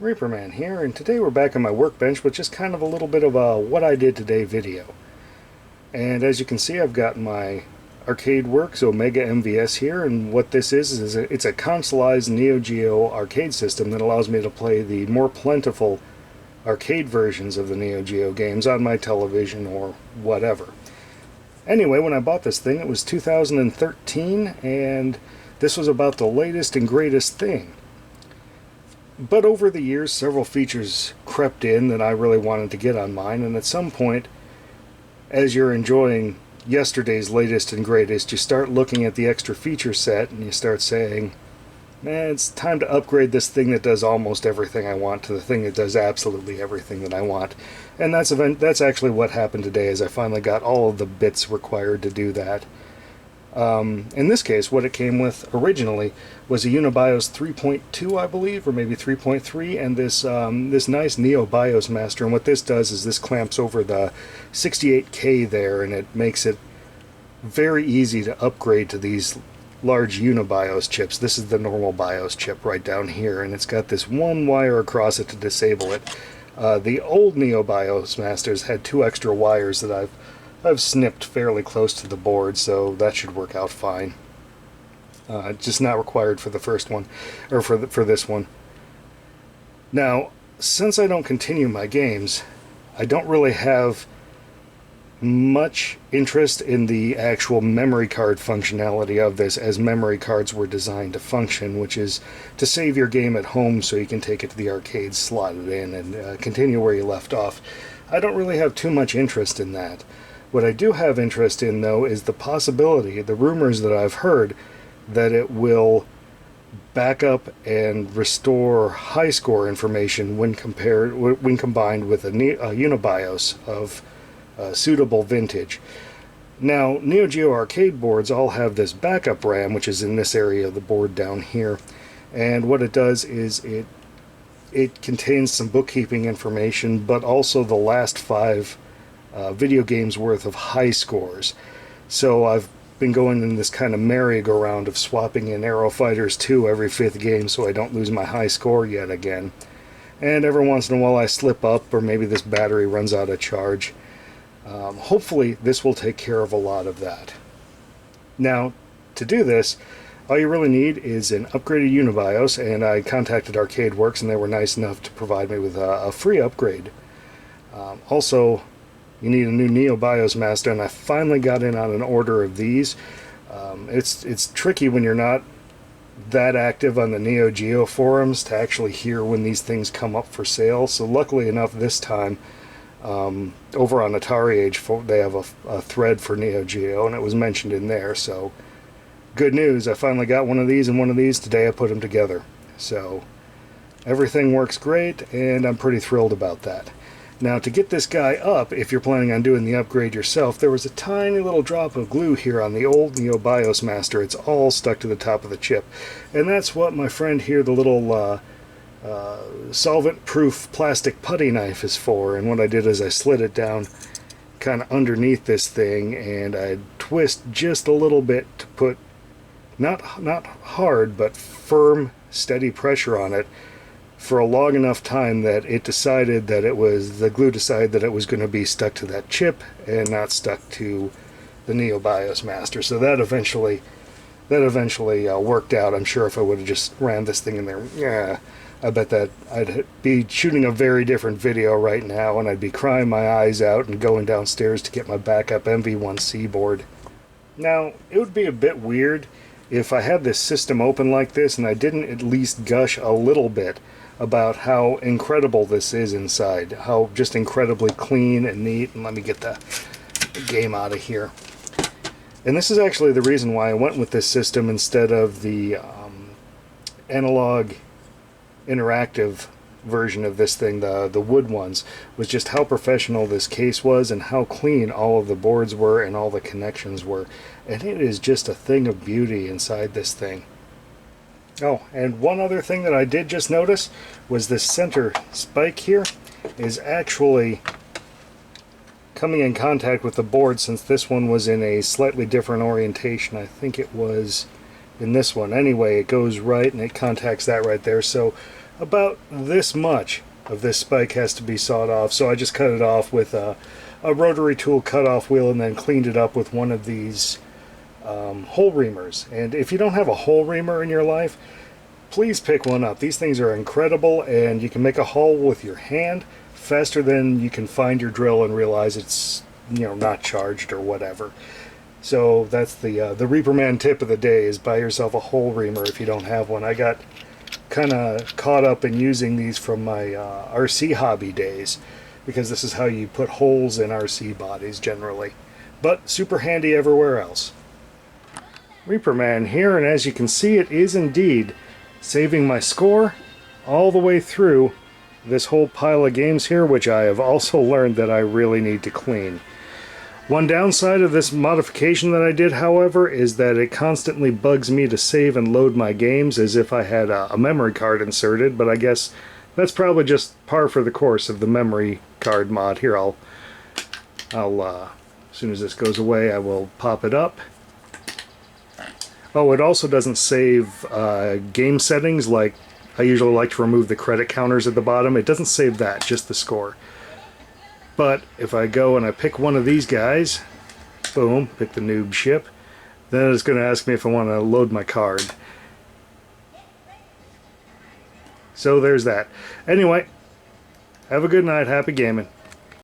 Reaperman here, and today we're back on my workbench with just kind of a little bit of a what I did today video. And as you can see, I've got my arcadeworks Omega MVS here, and what this is it's a consolized Neo Geo arcade system that allows me to play the more plentiful arcade versions of the Neo Geo games on my television or whatever. Anyway, when I bought this thing, it was 2013, and this was about the latest and greatest thing. But over the years, several features crept in that I really wanted to get on mine, and at some point, as you're enjoying yesterday's latest and greatest, you start looking at the extra feature set and you start saying, man, it's time to upgrade this thing that does almost everything I want to the thing that does absolutely everything that I want. And that's actually what happened today, is I finally got all of the bits required to do that. In this case, what it came with originally was a UNIBIOS 3.2, I believe, or maybe 3.3, and this nice NeoBiosMasta. And what this does is this clamps over the 68K there, and it makes it very easy to upgrade to these large UNIBIOS chips. This is the normal BIOS chip right down here, and it's got this one wire across it to disable it. The old NeoBiosMastas had two extra wires that I've snipped fairly close to the board, so that should work out fine. Just not required for the first one, or for this one. Now, since I don't continue my games, I don't really have much interest in the actual memory card functionality of this, as memory cards were designed to function, which is to save your game at home so you can take it to the arcade, slot it in, and continue where you left off. I don't really have too much interest in that. What I do have interest in, though, is the possibility, the rumors that I've heard, that it will back up and restore high score information when combined with a UNIBIOS of suitable vintage. Now, Neo Geo arcade boards all have this backup RAM, which is in this area of the board down here, and what it does is it contains some bookkeeping information, but also the last 5 video games worth of high scores. So I've been going in this kind of merry-go-round of swapping in Aero Fighters 2 every 5th game so I don't lose my high score yet again. And every once in a while I slip up, or maybe this battery runs out of charge. Hopefully this will take care of a lot of that. Now, to do this, all you really need is an upgraded UNIBIOS, and I contacted arcadeworks and they were nice enough to provide me with a free upgrade. Also, you need a new NeoBiosMasta, and I finally got in on an order of these. It's tricky when you're not that active on the Neo Geo forums to actually hear when these things come up for sale. So luckily enough, this time, over on Atari Age, they have a thread for Neo Geo, and it was mentioned in there. So good news, I finally got one of these and one of these today. I put them together. So everything works great, and I'm pretty thrilled about that. Now, to get this guy up, if you're planning on doing the upgrade yourself, there was a tiny little drop of glue here on the old NeoBiosMasta. It's all stuck to the top of the chip. And that's what my friend here, the little solvent-proof plastic putty knife, is for. And what I did is I slid it down kind of underneath this thing, and I twist just a little bit to put not hard, but firm, steady pressure on it for a long enough time that the glue decided that it was going to be stuck to that chip and not stuck to the NeoBiosMasta. So that eventually worked out. I'm sure if I would have just ran this thing in there, yeah, I bet that I'd be shooting a very different video right now, and I'd be crying my eyes out and going downstairs to get my backup MV1C board. Now, it would be a bit weird if I had this system open like this and I didn't at least gush a little bit about how incredible this is inside, how just incredibly clean and neat. And let me get the game out of here. And this is actually the reason why I went with this system instead of the analog interactive version of this thing, the wood ones, was just how professional this case was and how clean all of the boards were and all the connections were. And it is just a thing of beauty inside this thing. Oh, and one other thing that I did just notice was this center spike here is actually coming in contact with the board, since this one was in a slightly different orientation. I think it was in this one. Anyway, it goes right and it contacts that right there. So about this much of this spike has to be sawed off, so I just cut it off with a rotary tool cut-off wheel and then cleaned it up with one of these hole reamers. And if you don't have a hole reamer in your life, please pick one up. These things are incredible, and you can make a hole with your hand faster than you can find your drill and realize it's, you know, not charged or whatever. So that's the Reaperman tip of the day, is buy yourself a hole reamer if you don't have one. I got kind of caught up in using these from my RC hobby days, because this is how you put holes in RC bodies generally, but super handy everywhere else. Reaperman here, and as you can see, it is indeed saving my score all the way through this whole pile of games here, which I have also learned that I really need to clean. One downside of this modification that I did, however, is that it constantly bugs me to save and load my games as if I had a memory card inserted, but I guess that's probably just par for the course of the memory card mod. Here, I'll as soon as this goes away, I will pop it up. Oh, it also doesn't save game settings. Like, I usually like to remove the credit counters at the bottom. It doesn't save that, just the score. But if I go and I pick one of these guys, boom, pick the noob ship, then it's going to ask me if I want to load my card. So there's that. Anyway, have a good night, happy gaming.